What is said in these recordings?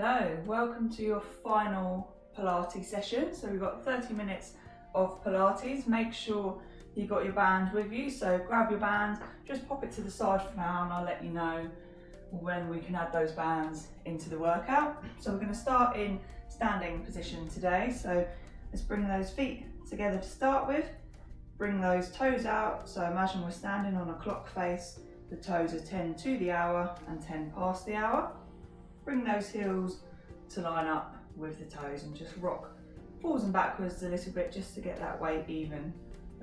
Hello, welcome to your final Pilates session. So we've got 30 minutes of Pilates. Make sure you got your band with you. So grab your band, just pop it to the side for now and I'll let you know when we can add those bands into the workout. So we're going to start in standing position today. So let's bring those feet together to start with. Bring those toes out. So imagine we're standing on a clock face. The toes are 10 to the hour and 10 past the hour. Bring those heels to line up with the toes and just rock forwards and backwards a little bit just to get that weight even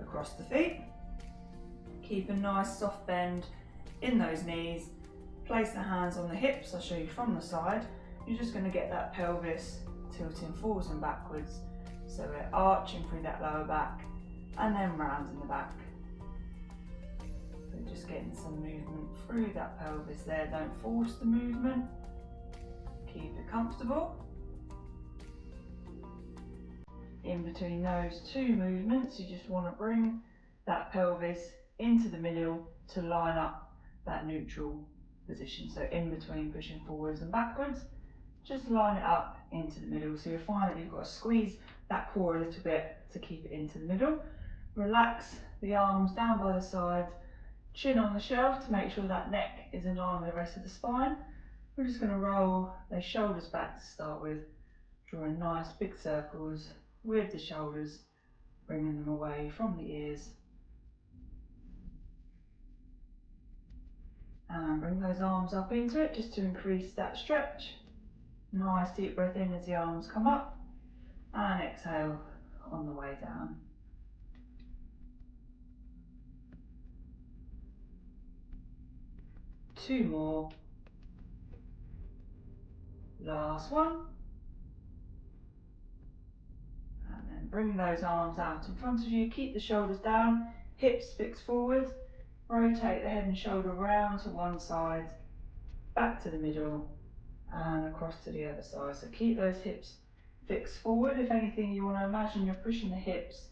across the feet. Keep a nice soft bend in those knees. Place the hands on the hips. I'll show you from the side. You're just going to get that pelvis tilting forwards and backwards. So we're arching through that lower back and then round in the back. So just getting some movement through that pelvis there. Don't force the movement. Keep it comfortable. In between those two movements, you just want to bring that pelvis into the middle to line up that neutral position. So in between pushing forwards and backwards, just line it up into the middle. So you'll find that you've got to squeeze that core a little bit to keep it into the middle. Relax the arms down by the side, chin on the shelf to make sure that neck is in line with the rest of the spine. We're just going to roll those shoulders back to start with, drawing nice big circles with the shoulders, bringing them away from the ears. And bring those arms up into it just to increase that stretch. Nice deep breath in as the arms come up and exhale on the way down. Two more. Last one. And then bring those arms out in front of you. Keep the shoulders down, hips fixed forward. Rotate the head and shoulder round to one side, back to the middle, and across to the other side. So keep those hips fixed forward. If anything, you want to imagine you're pushing the hips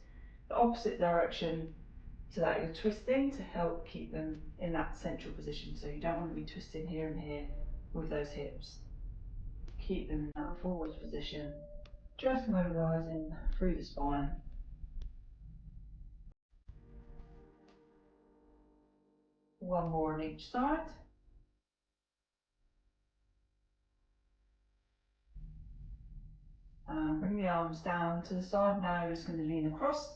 the opposite direction so that you're twisting to help keep them in that central position. So you don't want to be twisting here and here with those hips. Keep them in that forward position, just mobilising through the spine. One more on each side. Bring the arms down to the side. Now you're just going to lean across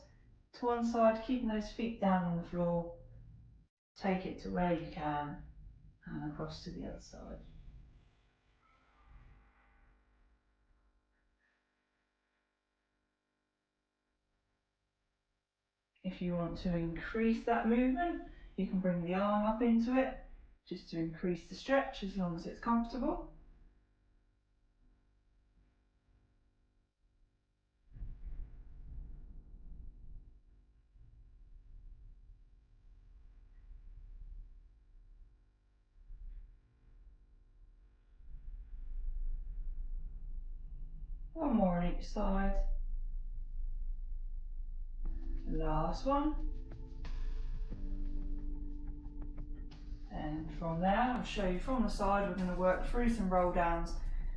to one side, keeping those feet down on the floor. Take it to where you can and across to the other side. If you want to increase that movement, you can bring the arm up into it just to increase the stretch as long as it's comfortable. One more on each side. Last one. And from there, I'll show you from the side, we're going to work through some roll downs.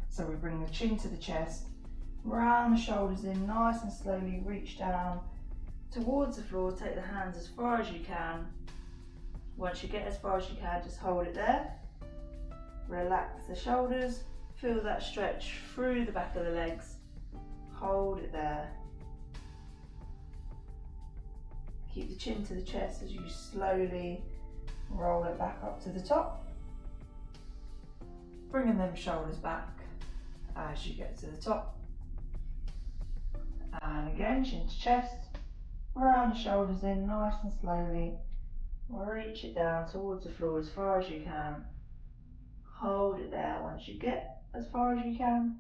So we bring the chin to the chest, round the shoulders in nice and slowly, reach down towards the floor, take the hands as far as you can. Once you get as far as you can, just hold it there. Relax the shoulders, feel that stretch through the back of the legs. Hold it there. Keep the chin to the chest as you slowly roll it back up to the top. Bringing them shoulders back as you get to the top. And again, chin to chest, round the shoulders in nice and slowly. Reach it down towards the floor as far as you can. Hold it there once you get as far as you can.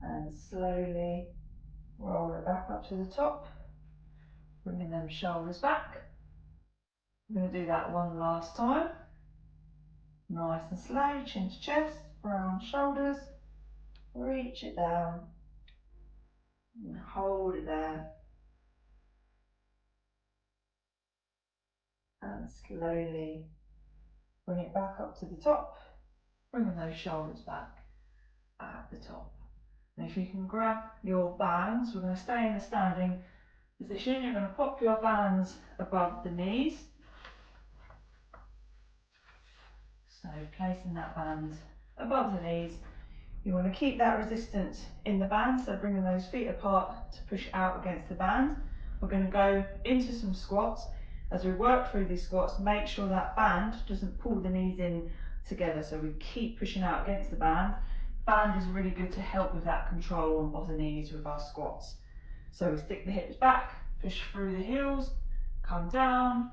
And slowly roll it back up to the top. Bringing them shoulders back. I'm going to do that one last time. Nice and slow, chin to chest, round shoulders. Reach it down. And hold it there. And slowly bring it back up to the top. bringing those shoulders back at the top. And if you can grab your bands, we're going to stay in the standing position. You're going to pop your bands above the knees. So placing that band above the knees. You want to keep that resistance in the band, so bringing those feet apart to push out against the band. We're going to go into some squats. As we work through these squats, make sure that band doesn't pull the knees in together, so we keep pushing out against the band. Band is really good to help with that control of the knees with our squats. So we stick the hips back, push through the heels, come down,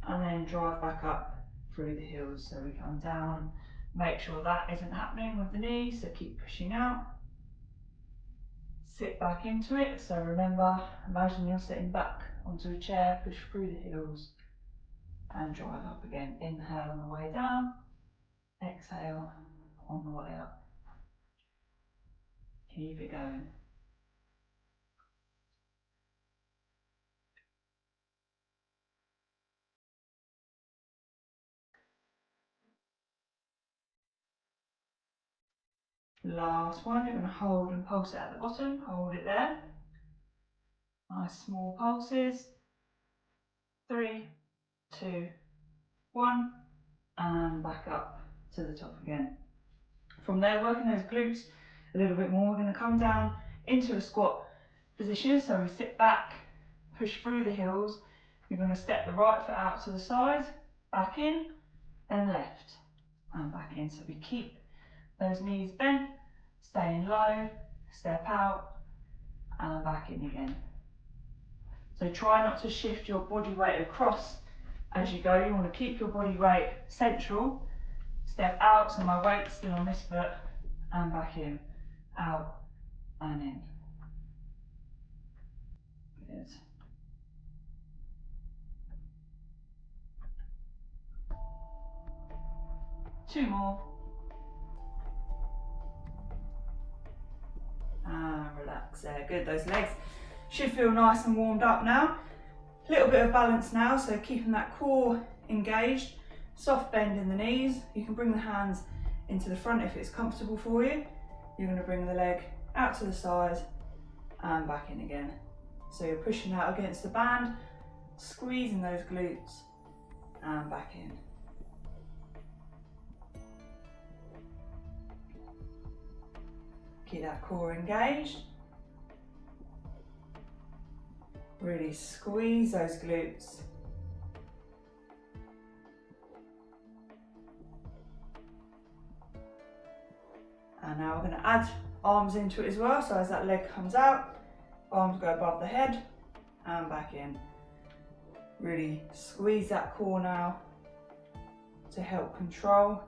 and then drive back up through the heels. So we come down, make sure that isn't happening with the knees, so keep pushing out. Sit back into it, so remember, imagine you're sitting back onto a chair, push through the heels, and drive up again. Inhale on the way down, exhale on the way up. Keep it going. Last one, you're going to hold and pulse it at the bottom, hold it there. Nice small pulses. 3, 2, 1, and back up to the top again. From there, working those glutes a little bit more, we're going to come down into a squat position. So we sit back, push through the heels. You're going to step the right foot out to the side, back in, and left, and back in. So we keep those knees bent, staying low, step out, and back in again. So try not to shift your body weight across as you go. You want to keep your body weight central. Step out, so my weight's still on this foot, and back in, out, and in. Good. Two more. And relax there. Good, those legs should feel nice and warmed up now. A little bit of balance now, so keeping that core engaged. Soft bend in the knees. You can bring the hands into the front if it's comfortable for you. You're going to bring the leg out to the side and back in again. So you're pushing out against the band, squeezing those glutes, and back in. Keep that core engaged. Really squeeze those glutes. And now we're going to add arms into it as well. So as that leg comes out, arms go above the head and back in. Really squeeze that core now to help control.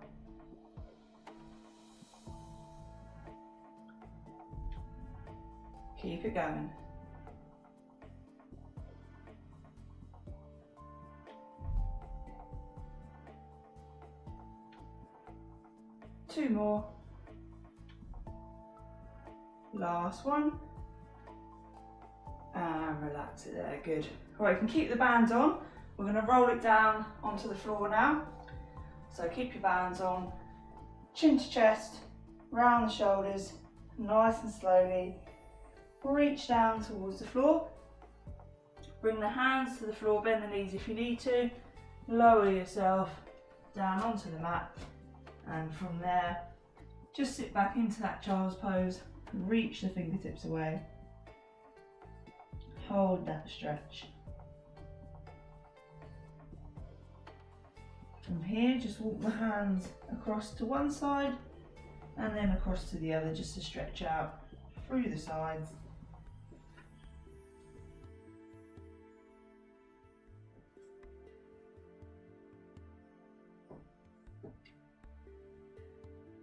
Keep it going. Two more. Last one. And relax it there, good. Right, you can keep the bands on. We're going to roll it down onto the floor now. So keep your bands on, chin to chest, round the shoulders, nice and slowly. Reach down towards the floor. Bring the hands to the floor, bend the knees if you need to. Lower yourself down onto the mat. And from there, just sit back into that child's pose and reach the fingertips away. Hold that stretch. From here, just walk the hands across to one side and then across to the other, just to stretch out through the sides.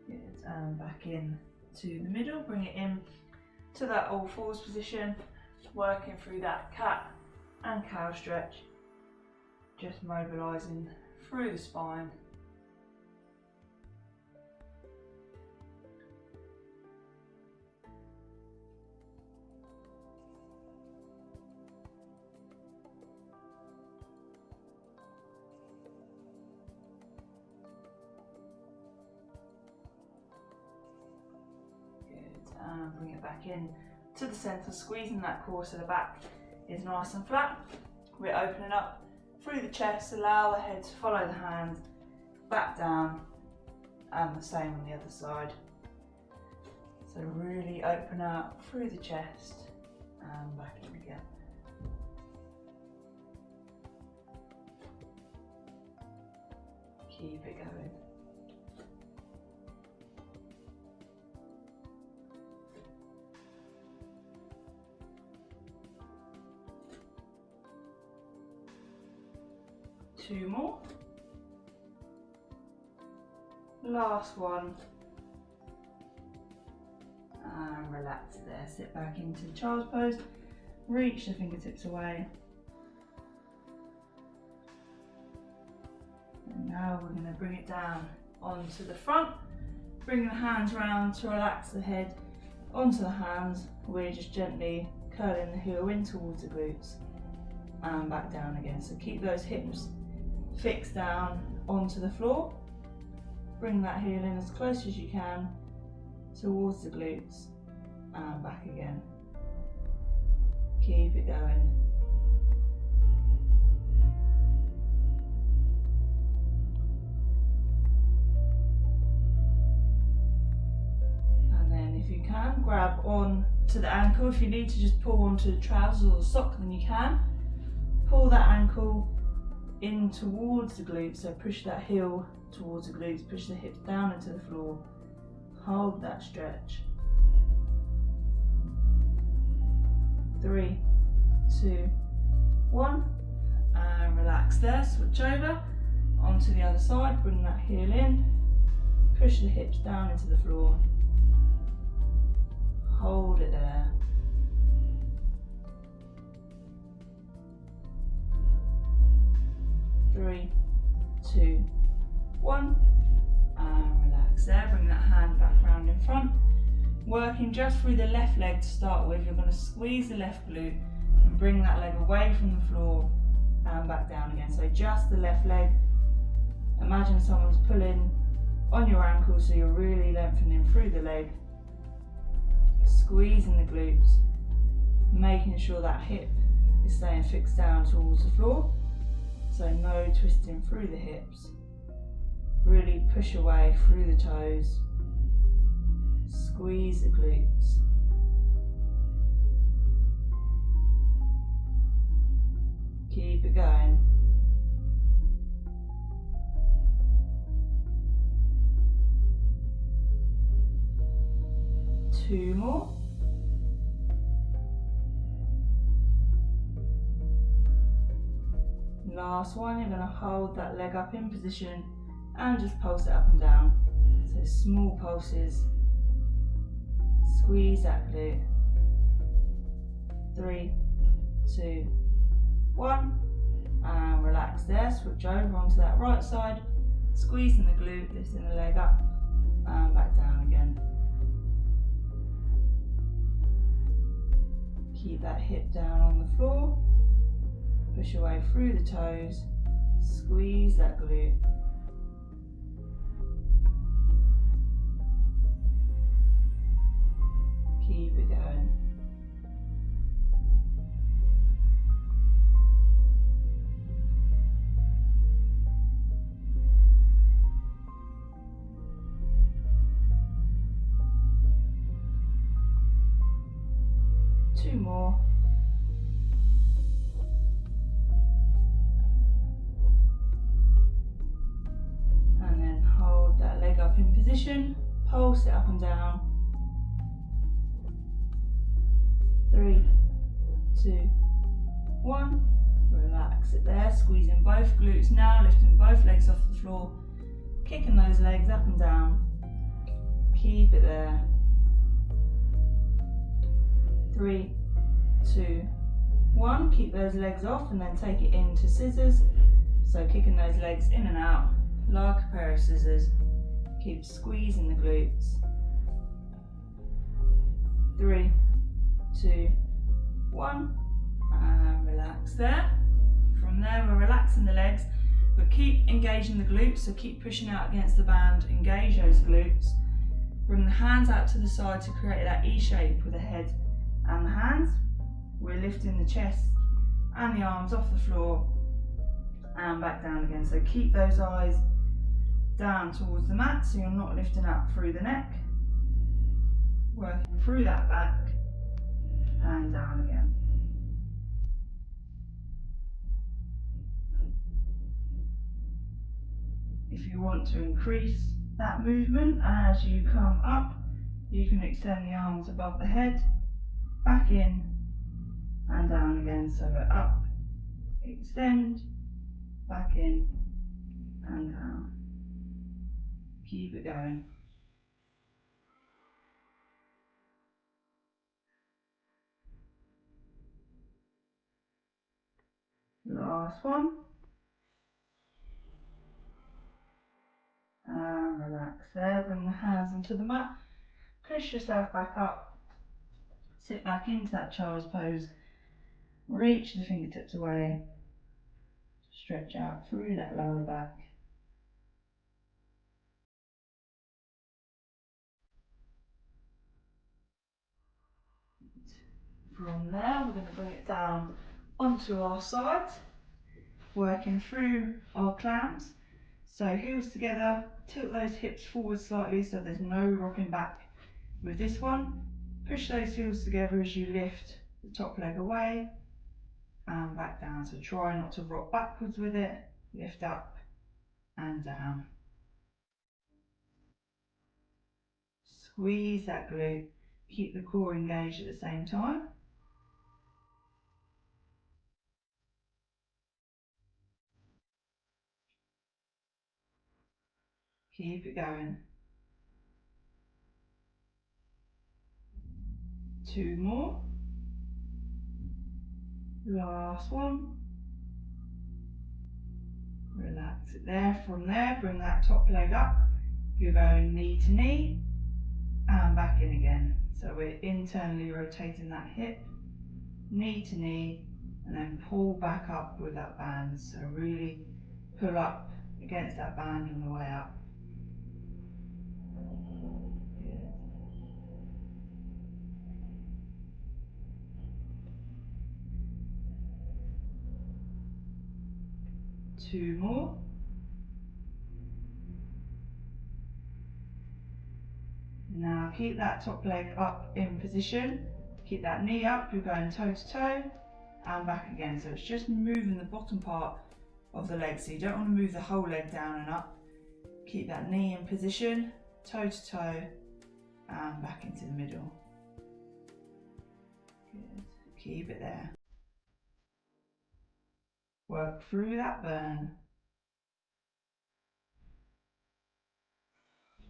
Good, and back in to the middle, bring it in to that all fours position, working through that cat and cow stretch, just mobilising through the spine. and bring it back in to the centre, squeezing that core so the back is nice and flat. We're opening up through the chest, allow the head to follow the hand, back down, and the same on the other side. So really open up through the chest and back in again. Keep it going. Two more. Last one. And relax there. Sit back into child's pose. Reach the fingertips away. And now we're going to bring it down onto the front. Bring the hands round to relax the head onto the hands. We're just gently curling the heel in towards the glutes and back down again. So keep those hips fixed down onto the floor. Bring that heel in as close as you can towards the glutes and back again. Keep it going. And then if you can, grab on to the ankle. If you need to just pull onto the trousers or the sock, then you can. Pull that ankle in towards the glutes, so push that heel towards the glutes, push the hips down into the floor, hold that stretch. 3, 2, 1, and relax there. Switch over onto the other side, bring that heel in, push the hips down into the floor, hold it there. 3, 2, 1, and relax there. Bring that hand back round in front. Working just through the left leg to start with. You're going to squeeze the left glute and bring that leg away from the floor and back down again. So just the left leg. Imagine someone's pulling on your ankle, so you're really lengthening through the leg. Squeezing the glutes, making sure that hip is staying fixed down towards the floor. So no twisting through the hips. Really push away through the toes. Squeeze the glutes. Keep it going. Two more. Last one, you're going to hold that leg up in position and just pulse it up and down. So small pulses. Squeeze that glute. 3, 2, 1, and relax there. Switch over onto that right side, squeezing the glute, lifting the leg up and back down again. Keep that hip down on the floor. Push away through the toes, squeeze that glute. Keep it going. Two more. Up in position, pulse it up and down. 3, 2, 1, relax it there, squeezing both glutes now, lifting both legs off the floor, kicking those legs up and down. Keep it there. 3, 2, 1, keep those legs off and then take it into scissors. So kicking those legs in and out like a pair of scissors. Keep squeezing the glutes. 3, 2, 1, and relax there. From there, we're relaxing the legs, but keep engaging the glutes, so keep pushing out against the band, engage those glutes. Bring the hands out to the side to create that E shape with the head and the hands. We're lifting the chest and the arms off the floor and back down again. So keep those eyes down towards the mat so you're not lifting up through the neck. Working through that back and down again. If you want to increase that movement as you come up, you can extend the arms above the head, back in and down again. So we're up, extend, back in and down. Keep it going. Last one. And relax there, bring the hands onto the mat, push yourself back up, sit back into that child's pose, reach the fingertips away, stretch out through that lower back. From there we're going to bring it down onto our sides, working through our clams. So heels together, tilt those hips forward slightly so there's no rocking back with this one. Push those heels together as you lift the top leg away and back down. So try not to rock backwards with it, lift up and down. Squeeze that glute, keep the core engaged at the same time. Keep it going. 2 more. Last one. Relax it there. From there, bring that top leg up. You're going knee to knee and back in again. So we're internally rotating that hip, knee to knee, and then pull back up with that band. So really pull up against that band on the way up. Good. 2 more. Now keep that top leg up in position. Keep that knee up. You're going toe to toe and back again. So it's just moving the bottom part of the leg. So you don't want to move the whole leg down and up. Keep that knee in position, toe to toe and back into the middle. Good. Keep it there. Work through that burn.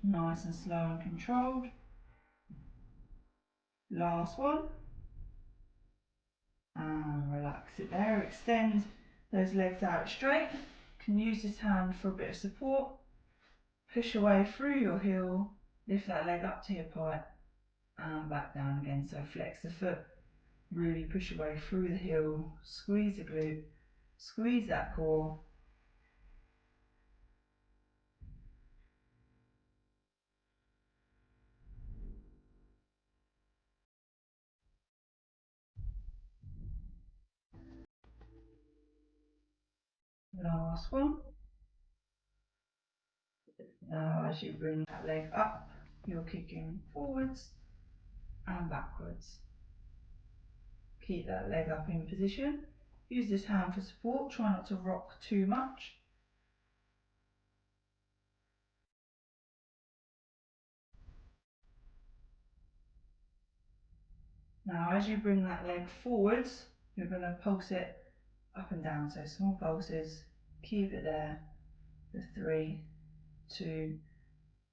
Nice and slow and controlled. Last one. And relax it there. Extend those legs out straight. You can use this hand for a bit of support. Push away through your heel. Lift that leg up to hip height and back down again. So flex the foot. Really push away through the heel. Squeeze the glute. Squeeze that core. Last one. Now as you bring that leg up, you're kicking forwards and backwards. Keep that leg up in position. Use this hand for support. Try not to rock too much. Now as you bring that leg forwards, you're going to pulse it up and down. So small pulses. Keep it there for 3, 2,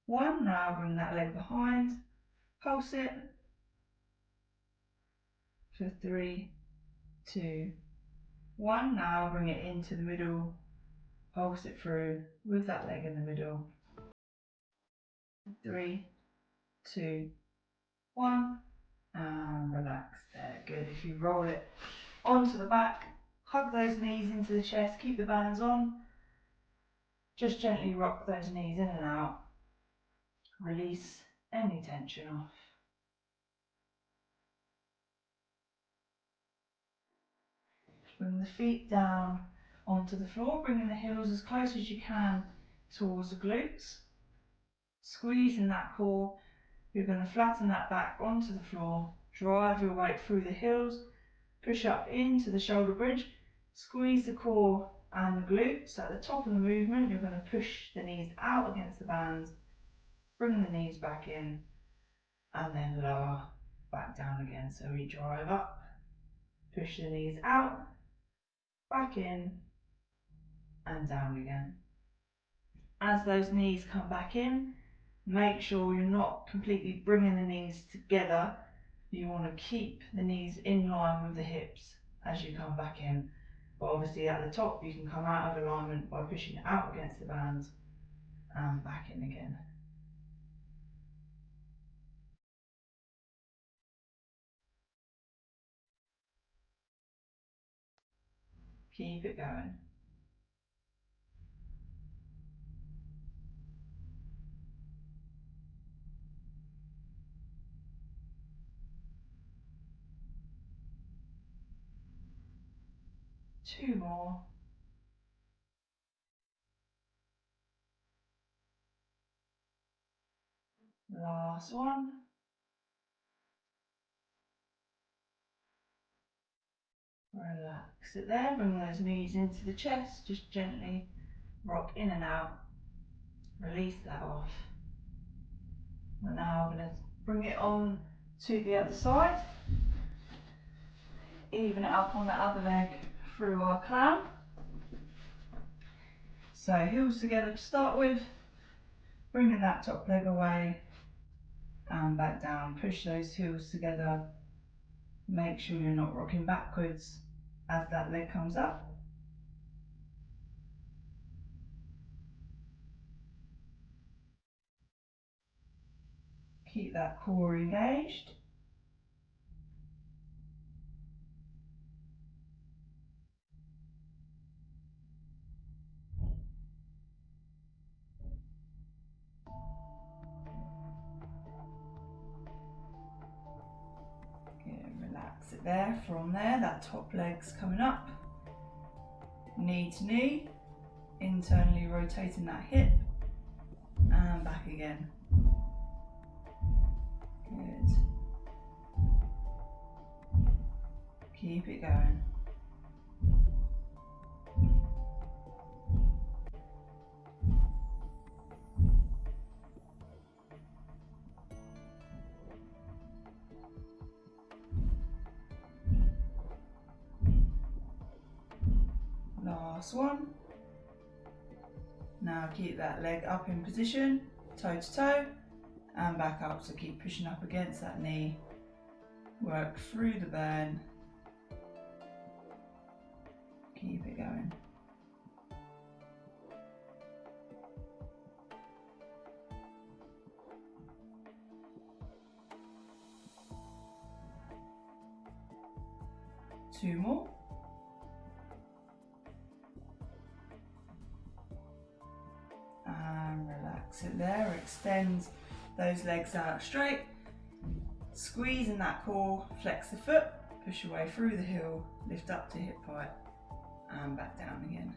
1. Now bring that leg behind. Pulse it for 3, 2, 1. Now bring it into the middle. Pulse it through with that leg in the middle. 3, 2, 1. And relax there. Good. If you roll it onto the back, hug those knees into the chest, keep the bands on. Just gently rock those knees in and out. Release any tension off. Bring the feet down onto the floor, bringing the heels as close as you can towards the glutes. Squeezing that core, you're going to flatten that back onto the floor, drive your weight through the heels, push up into the shoulder bridge, squeeze the core and the glutes. At the top of the movement, you're going to push the knees out against the bands, bring the knees back in, and then lower back down again. So we drive up, push the knees out, back in, and down again. As those knees come back in, make sure you're not completely bringing the knees together. You want to keep the knees in line with the hips as you come back in. But obviously at the top you can come out of alignment by pushing out against the bands and back in again. Keep it going. Two more. Last one. Relax it there, bring those knees into the chest, just gently rock in and out. Release that off. And now I'm going to bring it on to the other side. Even it up on the other leg through our clam. So heels together to start with, bringing that top leg away and back down. Push those heels together. Make sure you're not rocking backwards as that leg comes up. Keep that core engaged. Relax it there. From there, that top leg's coming up. Knee to knee. Internally rotating that hip. And back again. Good. Keep it going. Last one. Now keep that leg up in position, toe to toe, and back up. So keep pushing up against that knee. Work through the burn. Keep it going. Two more. And relax it there. Extend those legs out straight. Squeezing that core, flex the foot, push your way through the heel, lift up to hip height and back down again.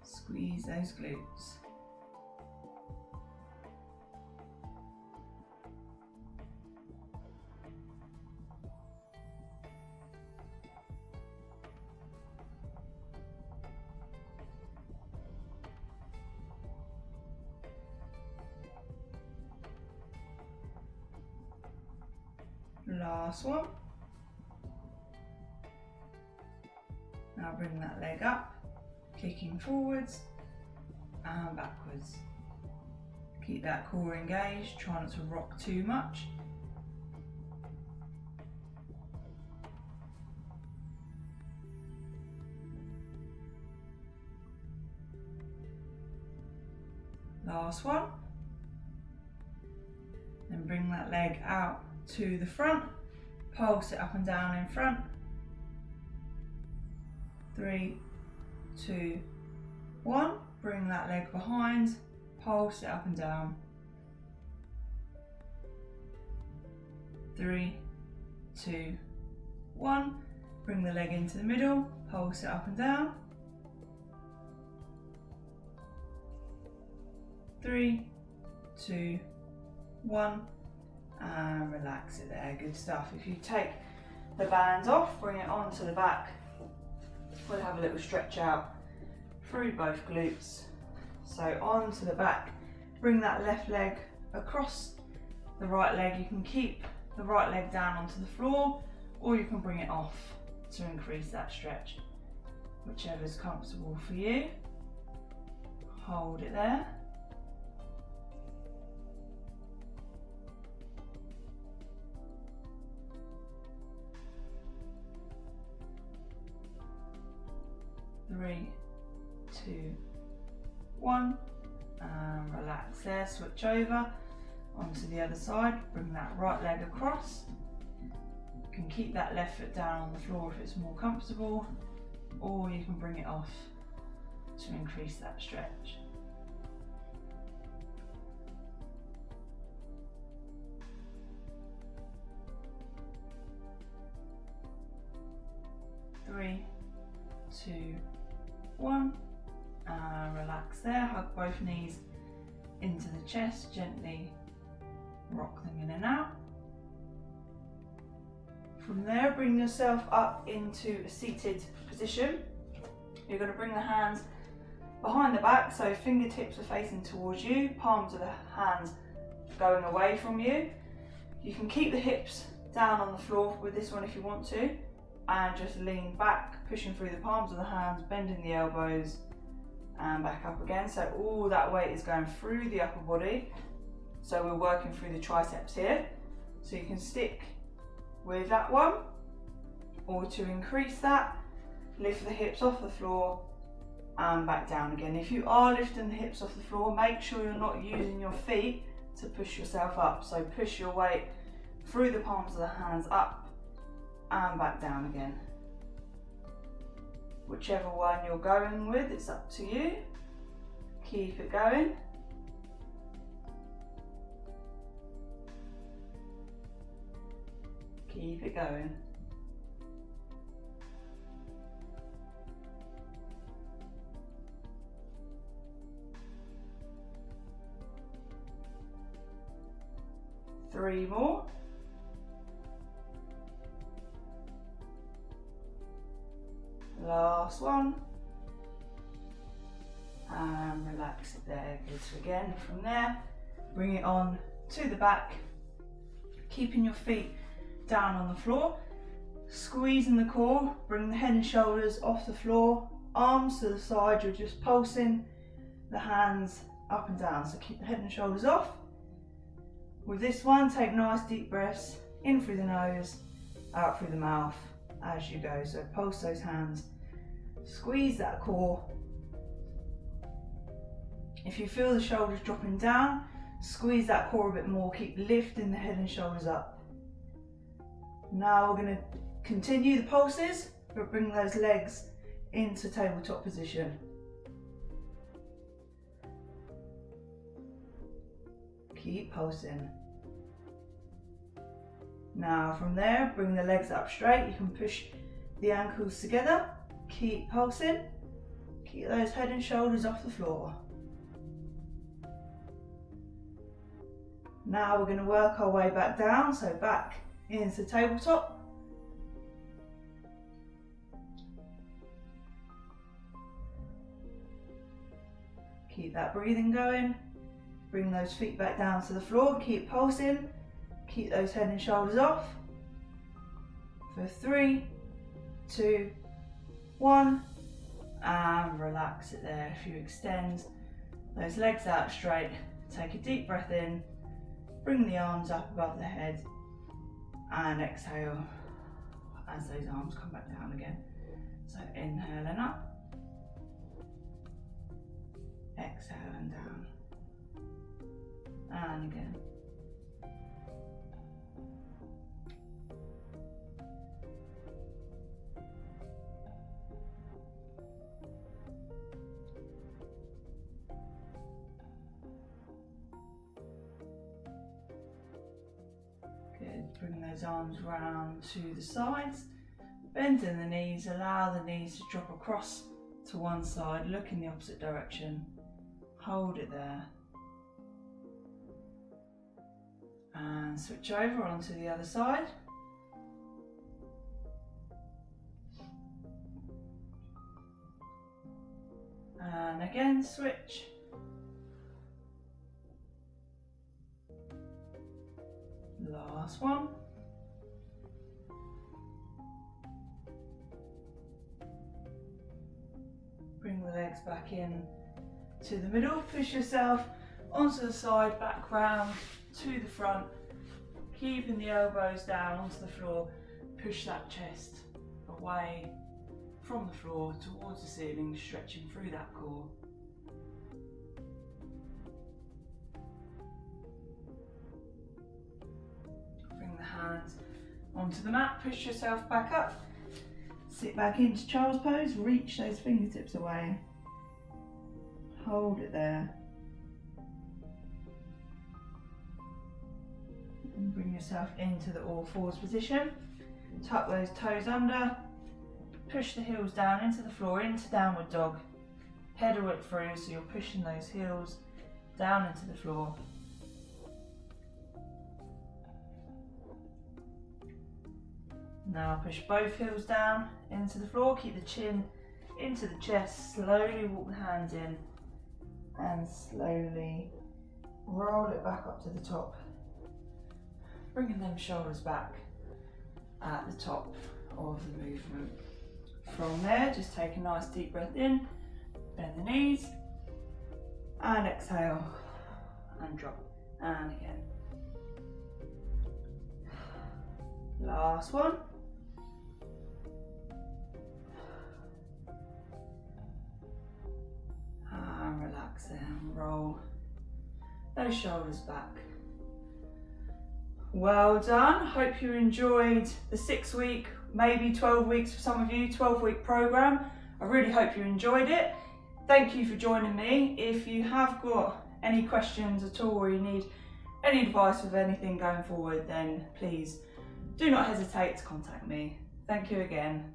Squeeze those glutes. Last one. Now bring that leg up, kicking forwards and backwards. Keep that core engaged, try not to rock too much. Last one. Then bring that leg out to the front, pulse it up and down in front. 3, 2, 1. Bring that leg behind, pulse it up and down. 3, 2, 1. Bring the leg into the middle, pulse it up and down. 3, 2, 1. And relax it there, good stuff. If you take the bands off, bring it onto the back. We'll have a little stretch out through both glutes. So onto the back, bring that left leg across the right leg. You can keep the right leg down onto the floor, or you can bring it off to increase that stretch, whichever is comfortable for you. Hold it there. Three, 2, 1, and relax there. Switch over onto the other side. Bring that right leg across. You can keep that left foot down on the floor if it's more comfortable, or you can bring it off to increase that stretch. Three, 2, 1, and relax there. Hug both knees into the chest, gently rock them in and out. From there, bring yourself up into a seated position. You're going to bring the hands behind the back, so fingertips are facing towards you, palms of the hands going away from you. You can keep the hips down on the floor with this one if you want to, and just lean back, pushing through the palms of the hands, bending the elbows, and back up again. So all that weight is going through the upper body. So we're working through the triceps here. So you can stick with that one, or to increase that, lift the hips off the floor and back down again. If you are lifting the hips off the floor, make sure you're not using your feet to push yourself up. So push your weight through the palms of the hands up and back down again. Whichever one you're going with, it's up to you. Keep it going. Keep it going. Three more. Last one. And relax it there. Good. So again, from there, bring it on to the back, keeping your feet down on the floor, squeezing the core, bring the head and shoulders off the floor, arms to the side, you're just pulsing the hands up and down. So keep the head and shoulders off. With this one, take nice deep breaths in through the nose, out through the mouth as you go. So pulse those hands, squeeze that core. If you feel the shoulders dropping down, squeeze that core a bit more, keep lifting the head and shoulders up. Now we're going to continue the pulses, but bring those legs into tabletop position. Keep pulsing. Now from there, bring the legs up straight. You can push the ankles together. Keep pulsing. Keep those head and shoulders off the floor. Now we're going to work our way back down, so back into tabletop. Keep that breathing going. Bring those feet back down to the floor. Keep pulsing. Keep those head and shoulders off. For 3, 2, 1. And relax it there. If you extend those legs out straight, take a deep breath in. Bring the arms up above the head. And exhale as those arms come back down again. So inhale and up. Exhale and down. And again. Good. Bring those arms round to the sides, bending the knees, allow the knees to drop across to one side, look in the opposite direction, hold it there. And switch over onto the other side. And again, switch. Last one. Bring the legs back in to the middle, push yourself onto the side, back round to the front, keeping the elbows down onto the floor. Push that chest away from the floor towards the ceiling, stretching through that core. Bring the hands onto the mat, push yourself back up, sit back into child's pose, reach those fingertips away, hold it there. And bring yourself into the all fours position, tuck those toes under, push the heels down into the floor, into downward dog, pedal it through so you're pushing those heels down into the floor. Now push both heels down into the floor, keep the chin into the chest, slowly walk the hands in and slowly roll it back up to the top. Bringing them shoulders back at the top of the movement. From there, just take a nice deep breath in, bend the knees, and exhale, and drop, and again. Last one. And relax them, roll those shoulders back. Well done. Hope you enjoyed the 6-week, maybe 12 weeks for some of you, 12-week program. I really hope you enjoyed it. Thank you for joining me. If you have got any questions at all or you need any advice with anything going forward, then please do not hesitate to contact me. Thank you again.